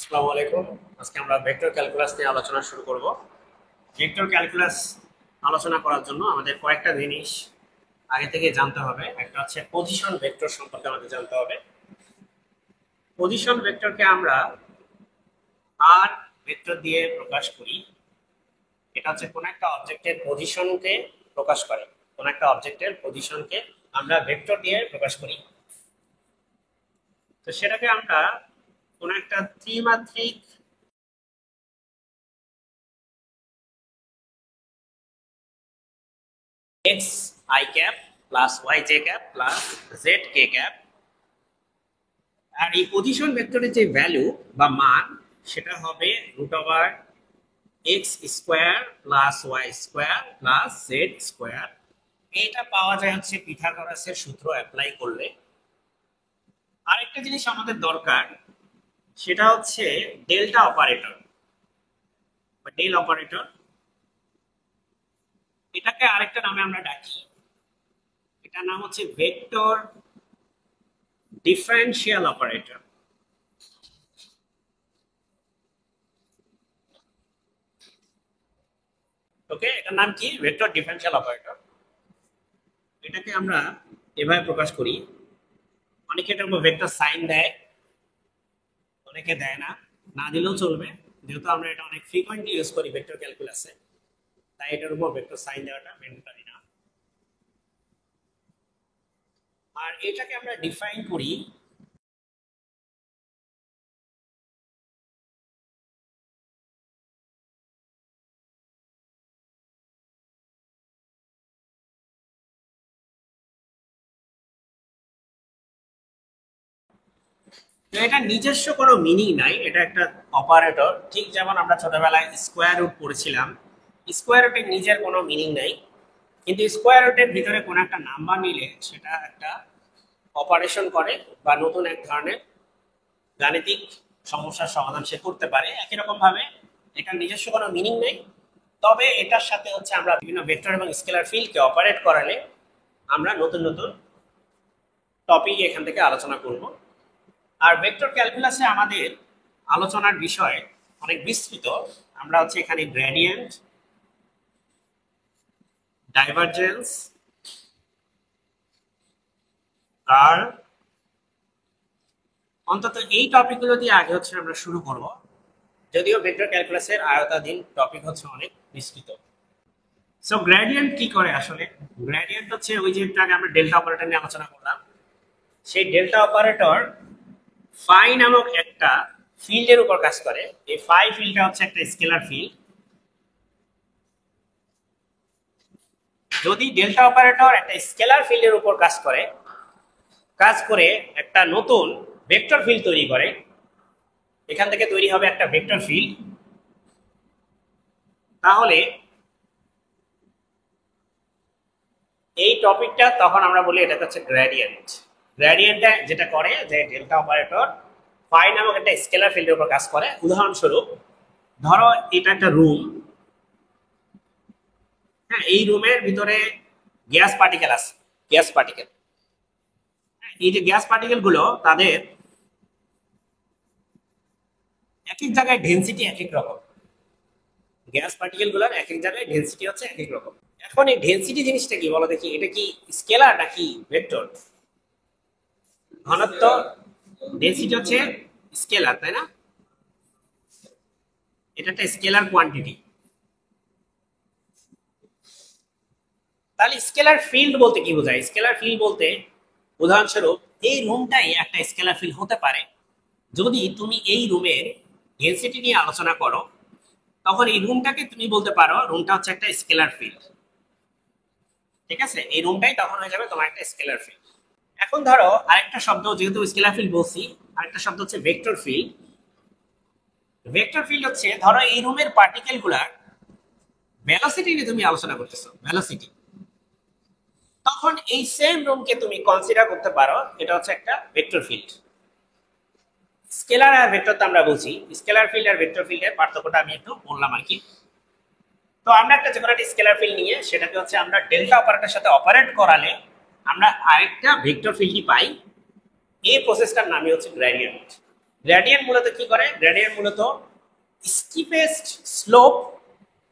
আসসালামু আলাইকুম। আজকে আমরা ভেক্টর ক্যালকুলাস নিয়ে আলোচনা শুরু করব। ভেক্টর ক্যালকুলাস আলোচনা করার জন্য আমাদের কয়েকটা জিনিস আগে থেকে জানতে হবে। একটা হচ্ছে পজিশন ভেক্টর সম্পর্কে আমাদের জানতে হবে। পজিশন ভেক্টরকে আমরা আর ভেক্টর দিয়ে প্রকাশ করি। এটা হচ্ছে কোন একটা অবজেক্টের পজিশনকে প্রকাশ করে। কোন একটা অবজেক্টের পজিশনকে আমরা ভেক্টর দিয়ে প্রকাশ করি। তো সেটাকে আমরা কোন একটা ত্রিমাত্রিক x i cap plus y j cap plus z k cap, আর এই পজিশন ভেক্টরের যে ভ্যালু বা মান সেটা হবে root over x square plus y square plus z square. এটা পাওয়া যায় হচ্ছে পিথাগোরাসের সূত্র অ্যাপ্লাই করলে। আরেকটা জিনিস আমাদের দরকার, সেটা হচ্ছে ডেল্টা অপারেটর বা ডেল অপারেটর। এটাকে আরেকটা নামে আমরা ডাকি, এটার নাম হচ্ছে ভেক্টর ডিফারেন্সিয়াল অপারেটর। ওকে, এটার নাম কি? Vector differential operator. এটাকে আমরা এভাবে প্রকাশ করি। অনেকে এটার উপর ভেক্টর সাইন দেয়, অনেকে দেয় না। না দিলেও চলবে, যেহেতু আমরা এটা অনেক ফ্রিকোয়েন্টলি ইউজ করি ভেক্টর ক্যালকুলাসে, তাই এটার উপর ভেক্টর সাইন দেওয়াটা ম্যান্ডেটরি না। আর এটাকে আমরা ডিফাইন করি তো এটা নিজস্ব কোনো মিনিং নাই, এটা একটা অপারেটর। ঠিক যেমন আমরা ছোটবেলায় স্কোয়ার রুট পড়েছিলাম, স্কোয়ার রুটের নিজের কোনো মিনিং নাই, কিন্তু স্কোয়ার রুটের ভিতরে কোনো একটা নাম্বার নিলে সেটা একটা অপারেশন করে বা নতুন এক ধরনের গাণিতিক সমস্যার সমাধান সে করতে পারে। একই রকম ভাবে এটার নিজস্ব কোনো মিনিং নেই, তবে এটার সাথে হচ্ছে আমরা বিভিন্ন ভেক্টর এবং স্কেলার ফিল্ডকে অপারেট করালে আমরা নতুন নতুন টপিক এখান থেকে আলোচনা করব। আর ভেক্টর ক্যালকুলাসে আমাদের আলোচনার বিষয় অনেক বিস্তৃত। আমরা হচ্ছে এখানে গ্রেডিয়েন্ট, ডাইভারজেন্স, কার্ভ, অন্তত এই টপিকগুলো দিয়ে আগে হচ্ছে আমরা শুরু করব, যদিও ভেক্টর ক্যালকুলাসের আয়তাধীন টপিক হচ্ছে অনেক বিস্তৃত। সো গ্রেডিয়েন্ট কি করে আসলে? গ্রেডিয়েন্ট হচ্ছে ওই যে একটু আগে আমরা ডেল্টা অপারেটর নিয়ে আলোচনা করলাম, সেই ডেল্টা অপারেটর ফাই নামক একটা ফিল্ডের উপর কাজ করে। এই ফাই ফিল্ডটা হচ্ছে একটা স্কেলার ফিল্ড। যদি ডেল্টা অপারেটর একটা স্কেলার ফিল্ডের উপর কাজ করে একটা নতুন ভেক্টর ফিল্ড তৈরি করে, এখান থেকে তৈরি হবে একটা ভেক্টর ফিল্ড, তাহলে এই টপিকটা তখন আমরা বলি এটা হচ্ছে গ্রেডিয়েন্ট। গ্রেডিয়েন্টটা যেটা করে যে ডেল্টা অপারেটর ফাই নামক একটা স্কেলার ফিল্ডের উপর কাজ করে। উদাহরণস্বরূপ ধরো এটা একটা রুম, হ্যাঁ, এই রুমের ভিতরে গ্যাস পার্টিকেল আছে। গ্যাস পার্টিকেল, এই যে গ্যাস পার্টিকেল গুলো তাদের এক এক জায়গায় ডেনসিটি এক এক রকম। গ্যাস পার্টিকেল গুলোর এক এক জায়গায় ডেনসিটি হচ্ছে এক এক রকম। এখন এই ডেনসিটি জিনিসটা কি বলো দেখি? এটা কি স্কেলার নাকি ভেক্টর? ঘনত্ব, ডেনসিটি হচ্ছে স্কেলার, তাই না? এটা একটা স্কেলার কোয়ান্টিটি। তাহলে স্কেলার ফিল্ড বলতে কি বোঝায়? স্কেলার ফিল্ড বলতে উদাহরণস্বরূপ এই রুমটাই একটা স্কেলার ফিল্ড হতে পারে যদি তুমি এই রুমের ডেনসিটি নিয়ে আলোচনা করো। তখন এই রুমটাকে তুমি বলতে পারো রুমটা হচ্ছে একটা স্কেলার ফিল্ড। ঠিক আছে, এই রুমটাই তখন হয়ে যাবে তোমার একটা স্কেলার ফিল্ড। এখন ধরো আরেকটা শব্দ, যেহেতু স্কেলার ফিল্ড বলছি, আরেকটা শব্দ হচ্ছে ভেক্টর ফিল্ড। ভেক্টর ফিল্ড হচ্ছে ধরো এই রুমের পার্টিকেল গুলার ভেলোসিটি নিয়ে তুমি আলোচনা করতেছো, ভেলোসিটি, তখন এই সেম রুমকে তুমি কনসিডার করতে পারো এটা হচ্ছে একটা ভেক্টর ফিল্ড। স্কেলার আর ভেক্টর তো আমরা বুঝি, স্কেলার ফিল্ড আর ভেক্টর ফিল্ডের পার্থক্যটা আমি একটু বললাম আর কি। তো আমরা একটা যেকোনো একটা স্কেলার ফিল্ড নিয়ে সেটাকে হচ্ছে আমরা ডেল্টা অপারেটরের সাথে অপারেট করালে আমরা আরেকটা ভেক্টর ফিল্ডই পাই। এই প্রসেসটার নামই হচ্ছে গ্রেডিয়েন্ট। গ্রেডিয়েন্ট মূলত কি করে? গ্রেডিয়েন্ট মূলত স্টিপেস্ট স্লোপ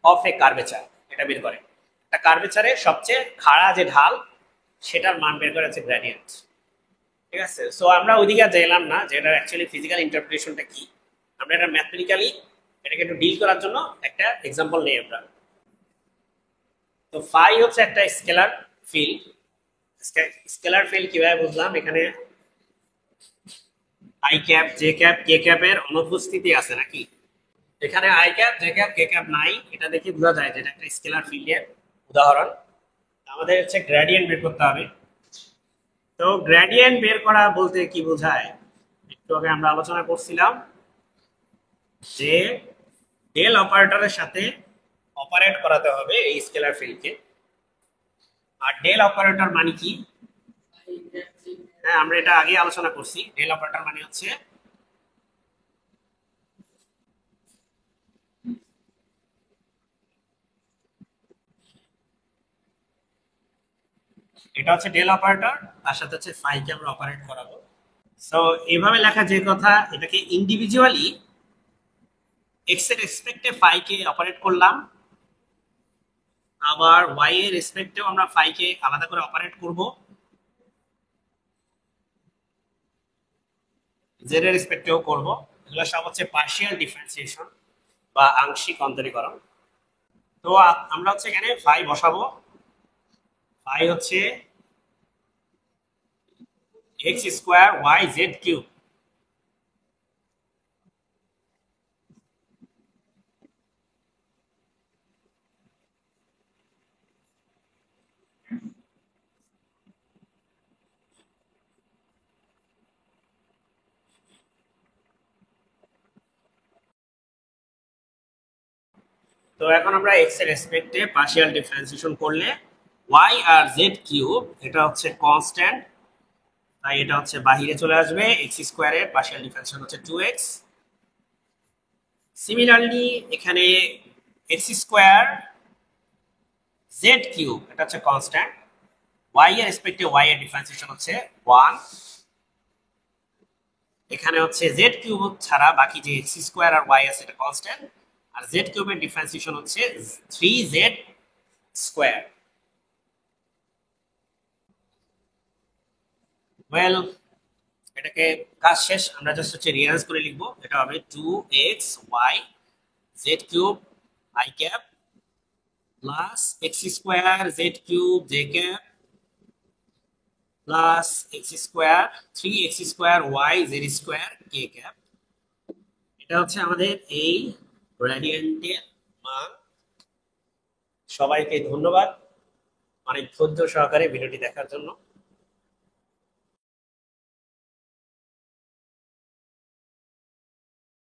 অফ এ কার্ভেচার এটা বের করে। একটা কার্ভেচারের সবচেয়ে খাড়া যে ঢাল সেটার মান বের করে হচ্ছে গ্রেডিয়েন্ট। ঠিক আছে, সো আমরা ওইদিকে আর গেলাম না যে এটা অ্যাকচুয়ালি ফিজিক্যাল ইন্টারপ্রিটেশনটা কি। আমরা এটা ম্যাথমেটিক্যালি এটাকে একটু ডিল করার জন্য একটা এক্সাম্পল নেই আমরা। তো ফাই হচ্ছে একটা স্কেলার ফিল্ড। স্কেলার ফিল্ড কিভাবে বুঝলাম? এখানে আই ক্যাপ জে ক্যাপ কে ক্যাপের অনুপস্থিতি আছে নাকি? এখানে I cap J cap K cap নাই, এটা দেখে বোঝা যায় যে এটা একটা স্কেলার ফিল্ডের উদাহরণ। আমাদের হচ্ছে গ্রেডিয়েন্ট বের করতে হবে। তো গ্রেডিয়েন্ট বের করা বলতে কি বোঝায়? একটু আগে আমরা আলোচনা করছিলাম যে ডেল অপারেটরের সাথে অপারেট করাতে হবে এই স্কেলার ফিল্ডকে। আর ডেল অপারেটর মানে কি? হ্যাঁ, আমরা এটা আগে আলোচনা করছি। ডেল অপারেটর মানে হচ্ছে এটা হচ্ছে ডেল অপারেটর, তার সাথে হচ্ছে ফাইকে আমরা অপারেট করাবো। সো এইভাবে লেখা যে কথা, এটাকে ইন্ডিভিজুয়ালি এক্স এর রেসপেক্টে ফাইকে অপারেট করলাম, আবার ওয়াই এর রেসপেক্টেও আমরা ফাইকে আলাদা করে অপারেট করব, জেড এর রেসপেক্টেও করব। এগুলো সব হচ্ছে পার্শিয়াল ডিফারেন্সিয়েশন বা আংশিক অন্তরীকরণ। তো আমরা হচ্ছে এখানে ফাই বসাবো। ফাই হচ্ছে x square y z cube. তো এখন আমরা এক্স এর রেসপেক্টে পার্শিয়াল ডিফারেন্সিয়েশন করলে ওয়াই আর জেড কিউব এটা হচ্ছে কনস্ট্যান্ট, তাই এটা হচ্ছে বাহিরে চলে আসবে। এক্স স্কোয়ারের পার্শিয়াল ডিফারেন্সিয়েশন হচ্ছে 2x। সিমিলারলি এখানে এক্স স্কোয়ার জেড কিউব এটা হচ্ছে কনস্ট্যান্ট, ওয়াই এর রেসপেক্টে ওয়াই এর ডিফারেন্সিয়েশন হচ্ছে 1। এখানে হচ্ছে জেড কিউব ছাড়া বাকি যে এক্স স্কোয়ার আর ওয়াই আছে এটা কনস্ট্যান্ট, আর জেড কিউবের ডিফারেন্সিয়েশন হচ্ছে 3z স্কোয়ার। ওয়েল, এটাকে কাজ শেষ, আমরা জাস্ট হচ্ছে রিয়ারেঞ্জ করে লিখবো। এটা হবে 2x y z cube i cap plus x square z cube j cap plus x square 3x square y z square k cap. এটা হচ্ছে আমাদের এই গ্রেডিয়েন্টের মান। সবাইকে ধন্যবাদ অনেক ধৈর্য সহকারে ভিডিওটি দেখার জন্য।